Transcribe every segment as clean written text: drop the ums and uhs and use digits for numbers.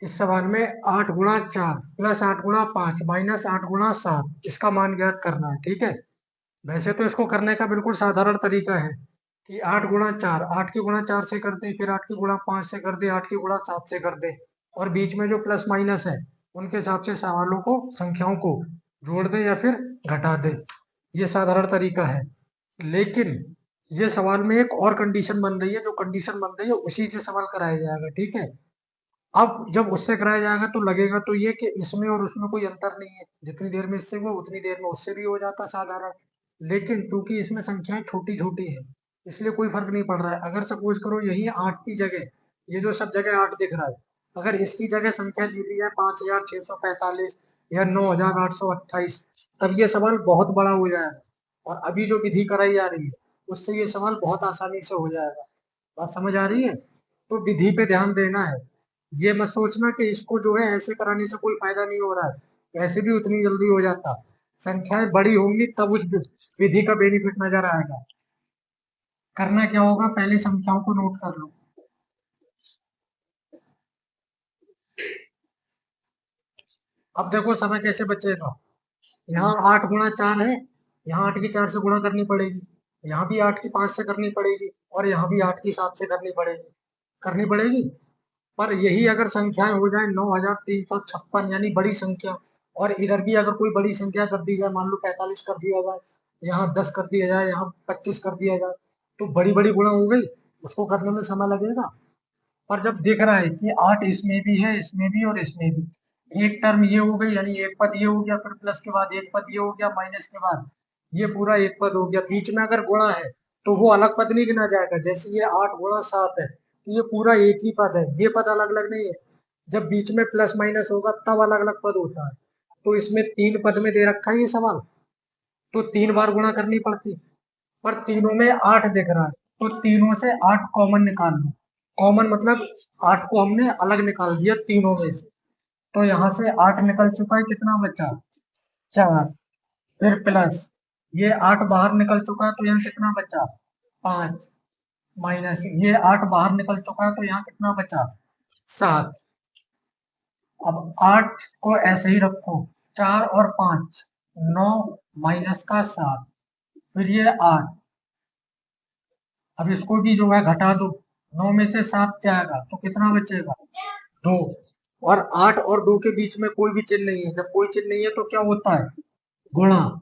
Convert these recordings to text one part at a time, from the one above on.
इस सवाल में 8 गुणा 4 प्लस 8 गुणा 5 माइनस 8 गुणा 7 इसका मान ज्ञात करना है। ठीक है, वैसे तो इसको करने का बिल्कुल साधारण तरीका है कि 8 गुणा 4, 8 की गुणा 4 से कर दे, फिर 8 की गुणा 5 से कर दे, 8 की गुणा 7 से कर दे, और बीच में जो प्लस माइनस है उनके हिसाब से सवालों को, संख्याओं को जोड़ दे या फिर घटा दे। ये साधारण तरीका है। लेकिन ये सवाल में एक और कंडीशन बन रही है, जो कंडीशन बन रही है उसी से सवाल कराया जाएगा। ठीक है, अब जब उससे कराया जाएगा तो लगेगा तो ये कि इसमें और उसमें कोई अंतर नहीं है, जितनी देर में इससे हुआ उतनी देर में उससे भी हो जाता साधारण। लेकिन चूंकि इसमें संख्याएं छोटी छोटी है, इसलिए कोई फर्क नहीं पड़ रहा है। अगर सपोज करो यही 8 की जगह, ये जो सब जगह 8 दिख रहा है, अगर इसकी जगह संख्या दी हुई है 5645 या 9828, तब ये सवाल बहुत बड़ा हो जाएगा, और अभी जो विधि कराई जा रही है उससे ये सवाल बहुत आसानी से हो जाएगा। बात समझ आ रही है? तो विधि पे ध्यान देना है। ये मत सोचना कि इसको जो है ऐसे कराने से कोई फायदा नहीं हो रहा है, ऐसे भी उतनी जल्दी हो जाता। संख्याएं बड़ी होंगी तब उस विधि का बेनिफिट नजर आएगा। करना क्या होगा, पहले संख्याओं को नोट कर लो। अब देखो समय कैसे बचेगा। यहाँ 8 गुणा 4 है, यहाँ 8 की 4 से गुणा करनी पड़ेगी, यहाँ भी 8 की 5 से करनी पड़ेगी, और यहाँ भी 8 की 7 से करनी पड़ेगी। पर यही अगर संख्याएं हो जाए 9356, यानी बड़ी संख्या, और इधर भी अगर कोई बड़ी संख्या कर दी जाए, मान लो 45 कर दिया जाए, यहाँ 10 कर दिया जाए, यहाँ 25 कर दिया जाए, तो बड़ी बड़ी गुणा हो गई, उसको करने में समय लगेगा। पर जब देख रहा है कि 8 इसमें भी है, इसमें भी और इसमें भी, एक टर्म ये हो गई, यानी एक पद ये हो गया, फिर प्लस के बाद एक पद ये हो गया, माइनस के बाद ये पूरा एक पद हो गया, बीच में अगर गुणा है तो वो अलग पद नहीं गिना जाएगा। जैसे ये 8 गुणा 7 है, तो ये पूरा एक ही पद है, ये पद अलग अलग नहीं है। जब बीच में प्लस माइनस होगा तब अलग अलग पद होता है। तो इसमें 3 पद में दे रखा है ये सवाल, तो 3 बार गुणा करनी पड़ती, पर तीनों में 8 दिख रहा है, तो तीनों से 8 कॉमन निकाल लो। कॉमन मतलब 8 को हमने अलग निकाल दिया तीनों में से, तो यहाँ से 8 निकल चुका है, कितना बचा, 4। फिर प्लस ये 8 बाहर निकल चुका है, तो यहाँ कितना बचा, 5। माइनस ये 8 बाहर निकल चुका है, तो यहाँ कितना बचा, 7। अब 8 को ऐसे ही रखो, 4 और 5 9, माइनस का 7, फिर ये 8। अब इसको भी जो है घटा दो, 9 में से 7 जाएगा तो कितना बचेगा, 2। और 8 और 2 के बीच में कोई भी चिन्ह नहीं है, जब कोई चिन्ह नहीं है तो क्या होता है, गुणा।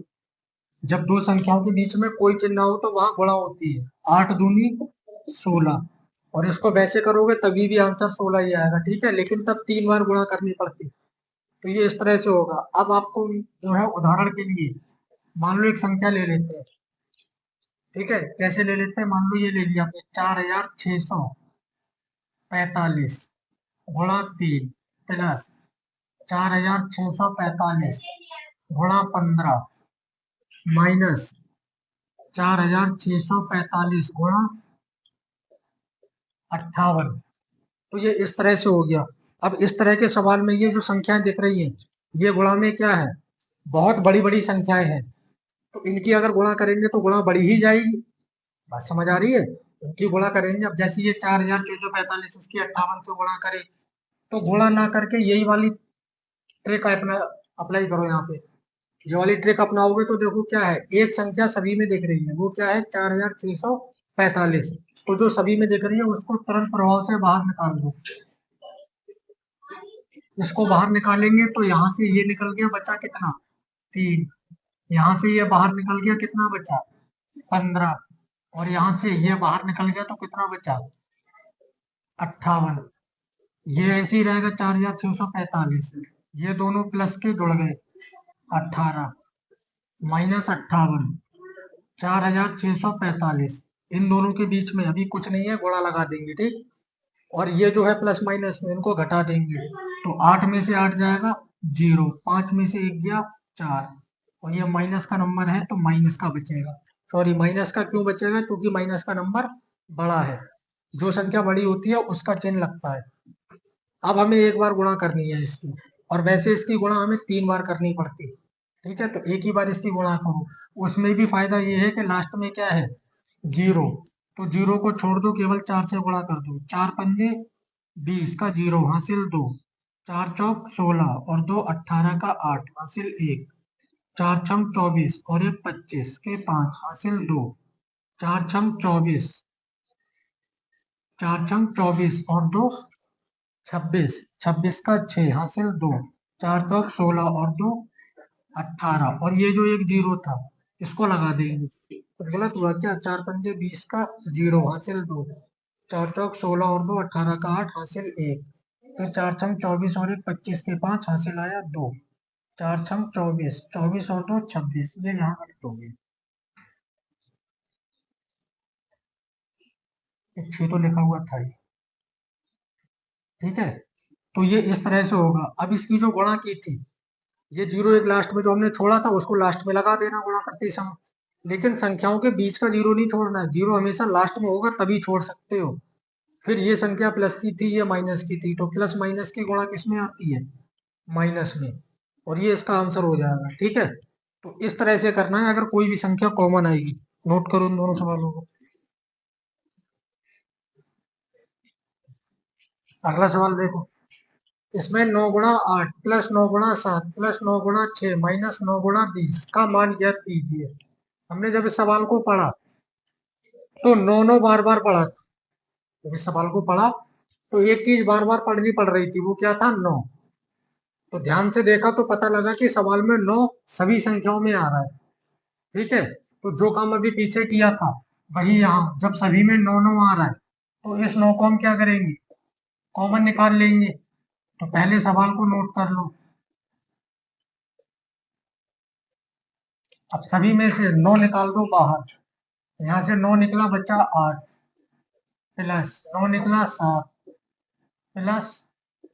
जब दो संख्याओं के बीच में कोई चिन्ह ना हो तो वहां गुणा होती है। 8 दूनी 16, और इसको वैसे करोगे तभी भी आंसर 16 ही आएगा। ठीक है, लेकिन तब 3 बार गुणा करनी पड़ती। तो ये इस तरह से होगा। अब आपको जो है उदाहरण के लिए मान लो एक संख्या ले लेते हैं। ठीक है, कैसे ले लेते हैं, मान लो ये ले लिया आपने 4645 गुणा 3 प्लस 4645 गुणा 15 माइनस 4645 गुणा 58। तो ये इस तरह से हो गया। अब इस तरह के सवाल में ये जो संख्याएं दिख रही हैं, ये गुणा में क्या है, बहुत बड़ी बड़ी संख्याएं हैं, तो इनकी अगर गुणा करेंगे तो गुणा बढ़ी ही जाएगी। बात समझ आ रही है? इनकी गुणा करेंगे, अब जैसे ये 4645 इसकी 58 से गुणा करें, तो गुणा ना करके यही वाली ट्रिक अपना अप्लाई करो यहाँ पे। ये वाली ट्रिक अपनाओगे तो देखो क्या है, एक संख्या सभी में दिख रही है, वो क्या है, 4645। तो जो सभी में दिख रही है उसको तुरंत प्रभाव से बाहर निकाल दो। इसको बाहर निकालेंगे तो यहाँ से ये निकल गया, बचा कितना, 3। यहाँ से ये बाहर निकल गया, कितना बचा, 15। और यहाँ से ये बाहर निकल गया तो कितना बचा, 58। ये ऐसे ही रहेगा, 4645। ये दोनों प्लस के जुड़ गए, 18 माइनस 58, 4645। इन दोनों के बीच में अभी कुछ नहीं है, गुणा लगा देंगे। ठीक, और ये जो है प्लस माइनस में इनको घटा देंगे, तो 8 में से 8 जाएगा 0, 5 में से 1 गया 4, और ये माइनस का नंबर है तो माइनस का बचेगा। सॉरी, माइनस का क्यों बचेगा, क्योंकि माइनस का नंबर बड़ा है, जो संख्या बड़ी होती है उसका चिन्ह लगता है। अब हमें एक बार गुणा करनी है इसकी, और वैसे इसकी गुणा हमें 3 बार करनी पड़ती है। ठीक है, तो एक ही बार इसकी गुणा करो। उसमें भी फायदा ये है कि लास्ट में क्या है, 0। तो 0 को छोड़ दो, केवल 4 से गुणा कर दो, 4 पंजे 20 का 0 हासिल 2। 4 चौक 16 और 2 18 का 8 हासिल 1। 4 छम 24 और 1 25 के 5 हासिल 2। 4 छम 24, 4 छम 24 और 2 26, 26 का 6 हासिल 2। 4 चौक 16 और 2 18 और ये जो एक जीरो था इसको लगा देंगे। तो गलत हुआ क्या? 4 पंजे 20 का 0 हासिल 2। 4 चौक 16 और 2 18 का 8 हासिल 1। फिर 4 छम 24 और 1 25 के 5 हासिल आया 2। 4 छम 24, 24 और 2 26, ये यहाँ गलत हो गया। ये 6 तो लिखा हुआ था ही। ठीक है, तो ये इस तरह से होगा। अब इसकी जो गुणा की थी, ये जीरो एक लास्ट में जो हमने छोड़ा था उसको लास्ट में लगा देना गुणा करते समय। लेकिन संख्याओं के बीच का जीरो नहीं छोड़ना है, जीरो हमेशा लास्ट में होगा तभी छोड़ सकते हो। फिर ये संख्या प्लस की थी, ये माइनस की थी, तो प्लस माइनस की गुणा किस में आती है? माइनस में। और ये इसका आंसर हो जाएगा। ठीक है, तो इस तरह से करना है अगर कोई भी संख्या कॉमन आएगी। नोट करो इन दोनों सवालों को। अगला सवाल देखो, इसमें 9 गुणा 8 प्लस 9 गुणा 7 प्लस 9 गुणा 6 माइनस 9 गुणा 20 का मान ज्ञात कीजिए। हमने जब इस सवाल को पढ़ा तो 9 बार बार पढ़ा था। जब इस सवाल को पढ़ा तो एक चीज बार बार पढ़नी पड़ रही थी, वो क्या था? 9। तो ध्यान से देखा तो पता लगा कि सवाल में 9 सभी संख्याओं में आ रहा है। ठीक है, तो जो काम अभी पीछे किया था वही यहाँ, जब सभी में 9 9 आ रहा है तो इस 9 को हम क्या करेंगे? कॉमन निकाल लेंगे। तो पहले सवाल को नोट कर लो। अब सभी में से 9 निकाल दो बाहर। यहाँ से 9 निकला, बचा 8 प्लस 9 निकला 7 प्लस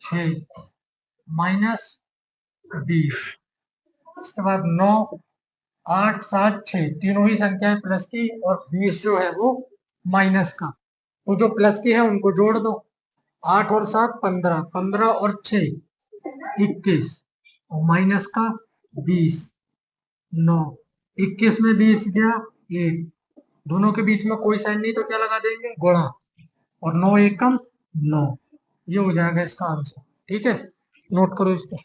6 माइनस 20। इसके बाद 9 8 7 6 तीनों ही संख्याएं प्लस की और 20 जो है वो माइनस का। तो जो प्लस की है उनको जोड़ दो। 8 और 7 15, 15 और 6 21 और माइनस का 20 9। 21 में 20 गया 1, दोनों के बीच में कोई साइन नहीं तो क्या लगा देंगे? गुणा। और 9 एकम 9, ये हो जाएगा इसका आंसर। ठीक है, नोट करो इसको।